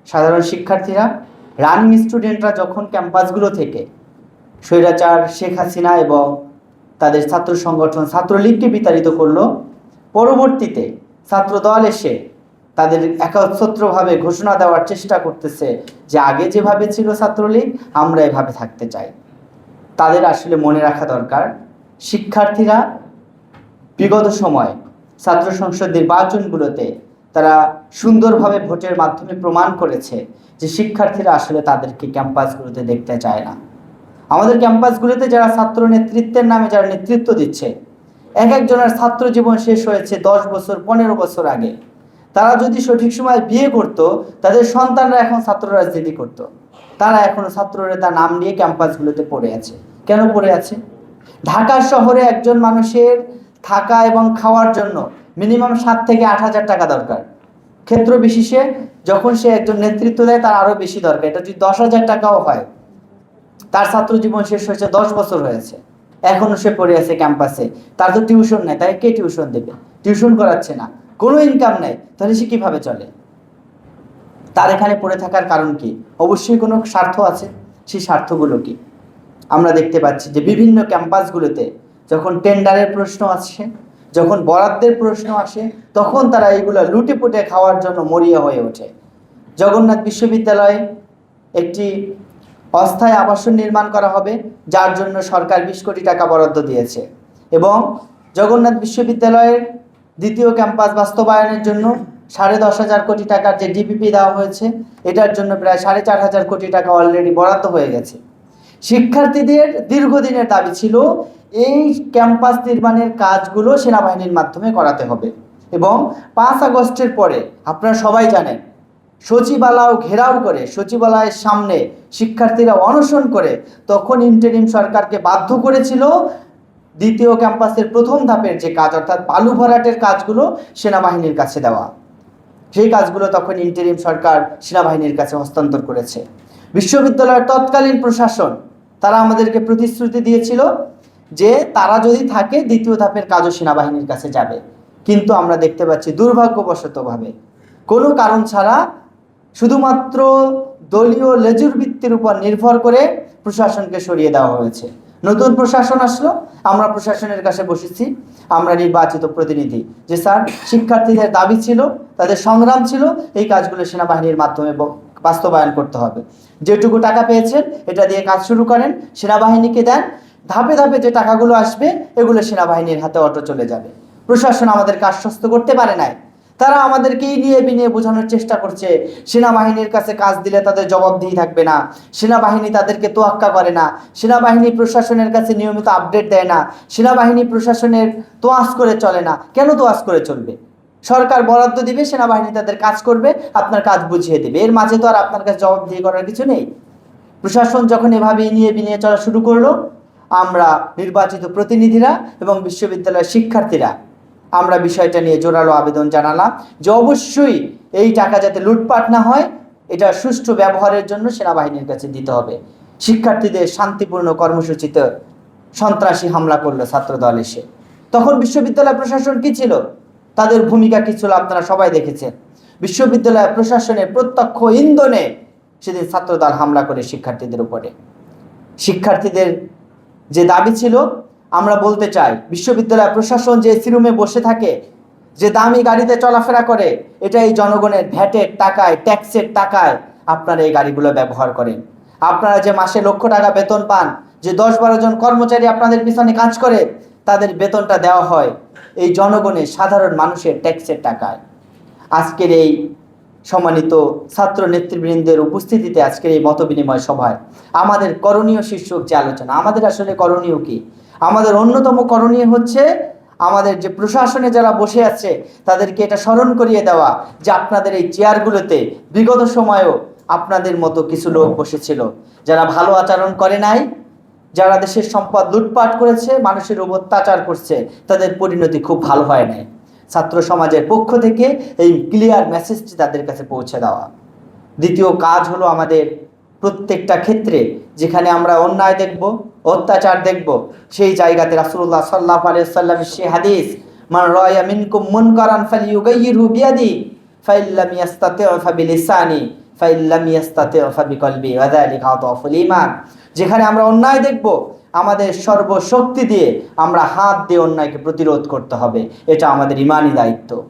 সাধারণ শিক্ষার্থীরা, রানিং স্টুডেন্টরা যখন ক্যাম্পাসগুলো থেকে স্বৈরাচার শেখ হাসিনা এবং তাদের ছাত্র সংগঠন ছাত্রলীগকে বিতাড়িত করলো, পরবর্তীতে ছাত্রদল এসে তাদের একচ্ছত্রভাবে ঘোষণা দেওয়ার চেষ্টা করতেছে যে আগে যেভাবে ছিল ছাত্রলীগ আমরা এভাবে থাকতে চাই। তাদের আসলে মনে রাখা দরকার, শিক্ষার্থীরা বিগত সময় ছাত্র সংসদ নির্বাচনগুলোতে তারা সুন্দরভাবে ভোটের মাধ্যমে প্রমাণ করেছে যে শিক্ষার্থীরা আসলে তাদেরকে ক্যাম্পাসগুলোতে দেখতে চায় না। আমাদের ক্যাম্পাসগুলোতে যারা ছাত্র নেতৃত্বের নামে যারা নেতৃত্ব দিচ্ছে, এক একজনের ছাত্র জীবন শেষ হয়েছে 10 বছর 15 বছর আগে। তারা যদি সঠিক সময় বিয়ে করত, তাদের সন্তানরা এখন ছাত্র রাজনীতি করত। তারা এখনো ছাত্রনেতা নাম নিয়ে ক্যাম্পাসগুলোতে পড়ে আছে। কেন পড়ে আছে? ঢাকা শহরে একজন মানুষের থাকা এবং খাওয়ার জন্য মিনিমাম 7 থেকে 8 হাজার টাকা দরকার। ক্ষেত্র বিশেষে যখন সে একজন নেতৃত্ব দেয় তার আরো বেশি দরকার। এটা যদি 10 হাজার টাকাও হয়, তার ছাত্র জীবন শেষ হয়েছে, 10 বছর হয়েছে, এখনো সে পড়ে আছে ক্যাম্পাসে। তার তো টিউশন নেই, তাই কে টিউশন দেবে? টিউশন করাচ্ছে না, কোনো ইনকাম নেই, তাহলে সে কিভাবে চলে? তার এখানে পড়ে থাকার কারণ কি? অবশ্যই কোনো স্বার্থ আছে। সেই স্বার্থগুলো কি? আমরা দেখতে পাচ্ছি যে বিভিন্ন ক্যাম্পাসগুলোতে যখন টেন্ডারের প্রশ্ন আসে, যখন বরাদ্দের প্রশ্ন আসে, তখন তারা এইগুলো লুটে পুটে খাওয়ার জন্য মরিয়া হয়ে ওঠে। জগন্নাথ বিশ্ববিদ্যালয়ে একটি অস্থায়ী আবাসন নির্মাণ করা হবে, যার জন্য সরকার 20 কোটি টাকা বরাদ্দ দিয়েছে, এবং জগন্নাথ বিশ্ববিদ্যালয়ের দ্বিতীয় ক্যাম্পাস বাস্তবায়নের জন্য 10.5 কোটি টাকার যে ডিপিপি দেওয়া হয়েছে, এটার জন্য প্রায় 4.5 কোটি টাকা অলরেডি বরাদ্দ হয়ে গেছে। শিক্ষার্থীদের দীর্ঘদিনের দাবি ছিল এই ক্যাম্পাস নির্মাণের কাজগুলো সেনাবাহিনীর মাধ্যমে করাতে হবে, এবং 5 আগস্টের পরে আপনারা সবাই জানেন সচিবালয় ঘেরাও করে, সচিবালয়ের সামনে শিক্ষার্থীরা অনশন করে তখন ইন্টারিম সরকারকে বাধ্য করেছিল দ্বিতীয় ক্যাম্পাসের প্রথম ধাপের যে কাজ, অর্থাৎ বালু ভরাটের কাজগুলো সেনাবাহিনীর কাছে দেওয়া। সেই কাজগুলো তখন ইন্টারিম সরকার সেনাবাহিনীর কাছে হস্তান্তর করেছে। বিশ্ববিদ্যালয়ের তৎকালীন প্রশাসন তারা আমাদেরকে প্রতিশ্রুতি দিয়েছিল যে তারা যদি থাকে দ্বিতীয় ধাপের কাজও সেনাবাহিনীর কাছে যাবে, কিন্তু আমরা দেখতে পাচ্ছি দুর্ভাগ্যবশতভাবে কোনো কারণ ছাড়া শুধুমাত্র দলীয় লেজুর ভিত্তির উপর নির্ভর করে প্রশাসনকে সরিয়ে দেওয়া হয়েছে। নতুন প্রশাসন আসলো, আমরা প্রশাসনের কাছে বসেছি, আমরা নির্বাচিত প্রতিনিধি, যে স্যার শিক্ষার্থীদের দাবি ছিল, তাদের সংগ্রাম ছিল, এই কাজগুলো সেনাবাহিনীর মাধ্যমে বাস্তবায়ন করতে হবে। যেটুকু টাকা পেয়েছেন এটা দিয়ে কাজ শুরু করেন, সেনাবাহিনীকে দেন, ধাপে ধাপে যে টাকাগুলো আসবে এগুলো সেনাবাহিনীর হাতে অটো চলে যাবে। প্রশাসন আমাদেরকে আশ্বস্ত করতে পারে নাই। তারা আমাদেরকেই নিয়ে বিনিয়ে বোঝানোর চেষ্টা করছে সেনাবাহিনীর কাছে কাজ দিলে তাদের জবাবদিহি থাকবে না, সেনাবাহিনী তাদেরকে তোয়াক্কা করে না, সেনাবাহিনী প্রশাসনের কাছে নিয়মিত আপডেট দেয় না, সেনাবাহিনী প্রশাসনের তোয়াজ করে চলে না। কেন তোয়াজ করে চলবে? সরকার বরাদ্দ দিবে, সেনাবাহিনী তাদের কাজ করবে, আপনার কাজ বুঝিয়ে দেবে, এর মাঝে তো আর আপনার কাছে জবাবদিহি করার কিছু নেই। প্রশাসন যখন এভাবে নিয়ে বিনিয়ে চলা শুরু করলো, আমরা নির্বাচিত প্রতিনিধিরা এবং বিশ্ববিদ্যালয়ের শিক্ষার্থীরা আমরা বিষয়টা নিয়ে জোরালো আবেদন জানালাম যে অবশ্যই এই টাকা যাতে লুটপাট না হয়, এটা সুষ্ঠু ব্যবহারের জন্য সেনাবাহিনীর কাছে দিতে হবে। শিক্ষার্থীদের শান্তিপূর্ণ কর্মসূচিতে সন্ত্রাসী হামলা করলো ছাত্রদল এসে, তখন বিশ্ববিদ্যালয় প্রশাসন কি ছিল, তাদের ভূমিকা কি ছিল আপনারা সবাই দেখেছেন। বিশ্ববিদ্যালয় প্রশাসনের প্রত্যক্ষ ইন্ধনে সেদিন ছাত্রদল হামলা করে শিক্ষার্থীদের উপরে। শিক্ষার্থীদের যে দাবি ছিল, আমরা বলতে চাই বিশ্ববিদ্যালয় প্রশাসন যে এসি রুমে বসে থাকে, যে দামি গাড়িতে চলাফেরা করে, এটা এই জনগণের ভ্যাটের টাকায়, ট্যাক্সের টাকায় আপনারা এই গাড়িগুলো ব্যবহার করেন। আপনারা যে মাসে লক্ষ টাকা বেতন পান, যে 10-12 জন কর্মচারী আপনাদের পিছনে কাজ করে, তাদের বেতনটা দেওয়া হয় এই জনগণের সাধারণ মানুষের ট্যাক্সের টাকায়। আজকের এই সম্মানিত ছাত্র নেতৃবৃন্দের উপস্থিতিতে আজকের এই মতবিনিময় সভায় আমাদের করণীয় শীর্ষক যে আলোচনা, আমাদের আসলে করণীয় কি? আমাদের অন্যতম করণীয় হচ্ছে আমাদের যে প্রশাসনে যারা বসে আছে তাদেরকে এটা স্মরণ করিয়ে দেওয়া যে আপনাদের এই চেয়ারগুলোতে বিগত সময়েও আপনাদের মতো কিছু লোক বসেছিল, যারা ভালো আচরণ করে নাই, যারা দেশের সম্পদ লুটপাট করেছে, মানুষের উপর অত্যাচার করছে, তাদের পরিণতি খুব ভালো হয় নাই। ছাত্র সমাজের পক্ষ থেকে এই ক্লিয়ার মেসেজটি তাদের কাছে পৌঁছে দেওয়া। দ্বিতীয় কাজ হলো আমাদের প্রত্যেকটা ক্ষেত্রে যেখানে আমরা অন্যায় দেখব, অত্যাচার দেখব, সেই জায়গাতে রাসূলুল্লাহ সাল্লাল্লাহু আলাইহি ওয়াসাল্লামের সেই হাদিস, মান রাআয়া মিনকুম মুনকারান ফালিয়ুগাইয়িরহু বিয়াদি ফাইল্লাম ইয়াস্তাতি' ফাবিলিসানি ফাইল্লাম ইয়াস্তাতি ফাবিকলবি ওয়া যালিকা আদাফুল ঈমান। যেখানে আমরা অন্যায় দেখব, আমাদের সর্বশক্তি দিয়ে, আমরা হাত দিয়ে অন্যায়কে প্রতিরোধ করতে হবে। এটা আমাদের ঈমানি দায়িত্ব।